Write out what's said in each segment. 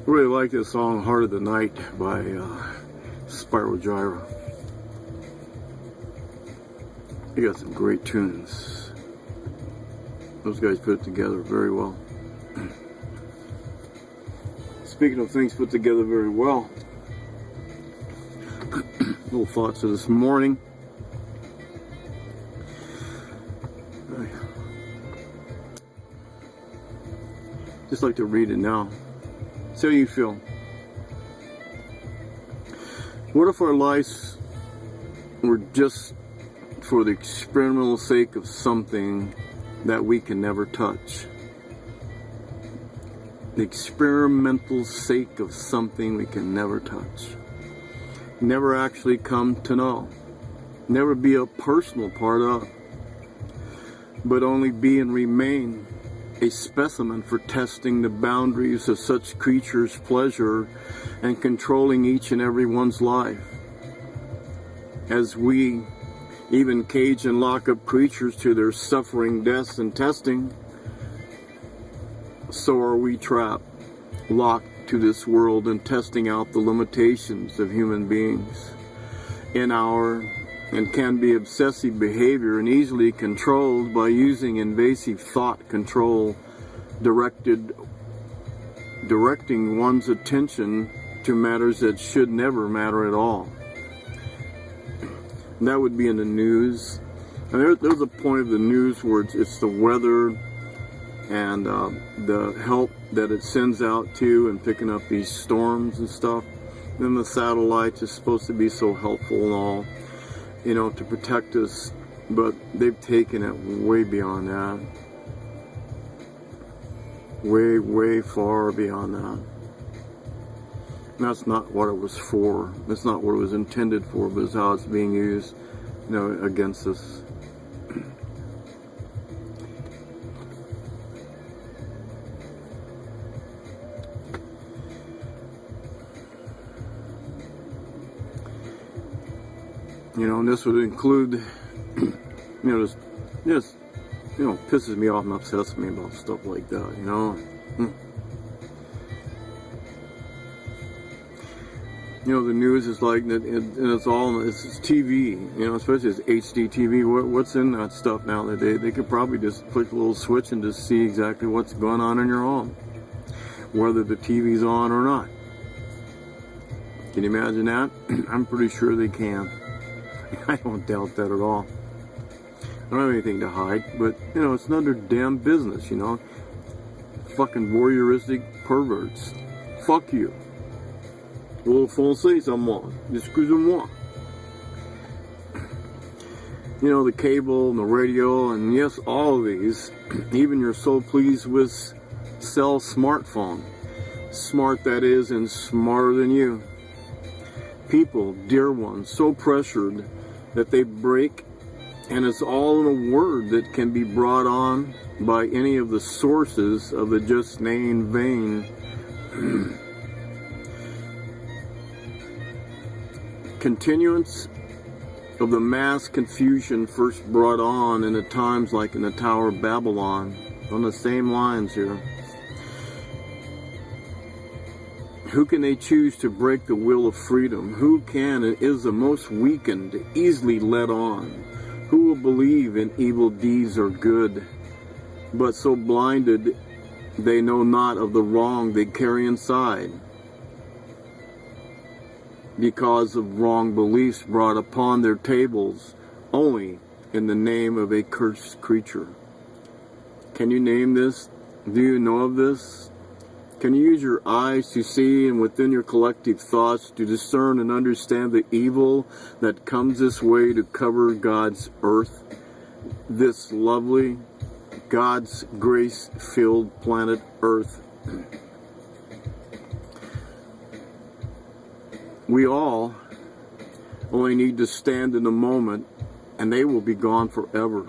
Really like this song, Heart of the Night by Spiral Gyra. They got some great tunes. Those guys put it together very well. Speaking of things put together very well, little thoughts of this morning. Just like to read it now. See how you feel. What if our lives were just for the experimental sake of something that we can never touch? The experimental sake of something we can never touch. Never actually come to know. Never be a personal part of. But only be and remain a specimen for testing the boundaries of such creatures' pleasure and controlling each and every one's life. As we even cage and lock up creatures to their suffering, deaths, and testing, so are we trapped, locked to this world and testing out the limitations of human beings in our and can be obsessive behavior and easily controlled by using invasive thought control directing one's attention to matters that should never matter at all. And that would be in the news. And there's a point of the news where it's the weather and the help that it sends out to and picking up these storms and stuff. Then the satellites is supposed to be so helpful and all, you know, to protect us, but they've taken it way beyond that. Way, way far beyond that. And that's not what it was for. That's not what it was intended for, but it's how it's being used, you know, against us. You know, and this would include, you know, just, you know, pisses me off and upsets me about stuff like that, you know. You know, the news is like, and it's TV, you know, especially it's HD TV. What's in that stuff now? They could probably just click a little switch and just see exactly what's going on in your home, whether the TV's on or not. Can you imagine that? I'm pretty sure they can. I don't doubt that at all. I don't have anything to hide, but, you know, it's none of their damn business, you know. Fucking voyeuristic perverts. Fuck you. Vous français à moi. Excusez-moi. You know, the cable and the radio, and yes, all of these, even your so pleased with cell smartphone. Smart that is, and smarter than you. People, dear ones, so pressured that they break, and it's all in a word that can be brought on by any of the sources of the just named vein. Continuance of the mass confusion first brought on in the times like in the Tower of Babylon, on the same lines here. Who can they choose to break the will of freedom? Who can and is the most weakened, easily led on? Who will believe in evil deeds or good, but so blinded they know not of the wrong they carry inside, because of wrong beliefs brought upon their tables only in the name of a cursed creature? Can you name this? Do you know of this? Can you use your eyes to see and within your collective thoughts to discern and understand the evil that comes this way to cover God's earth, this lovely, God's grace-filled planet Earth? We all only need to stand in the moment, and they will be gone forever.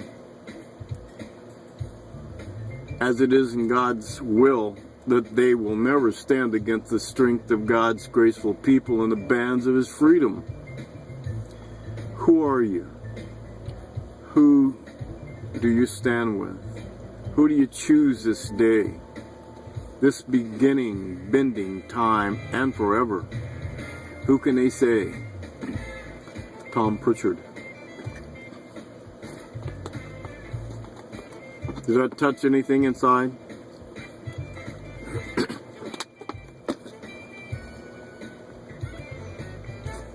As it is in God's will that they will never stand against the strength of God's graceful people and the bands of His freedom. Who are you? Who do you stand with? Who do you choose this day? this beginning, bending, time, and forever. Who can they say? Tom Pritchard. Does that touch anything inside?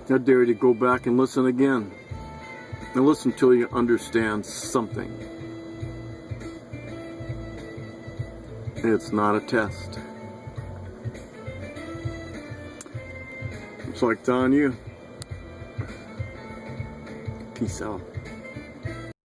I dare you to go back and listen again. And listen till you understand something. It's not a test. It's like telling you, peace out.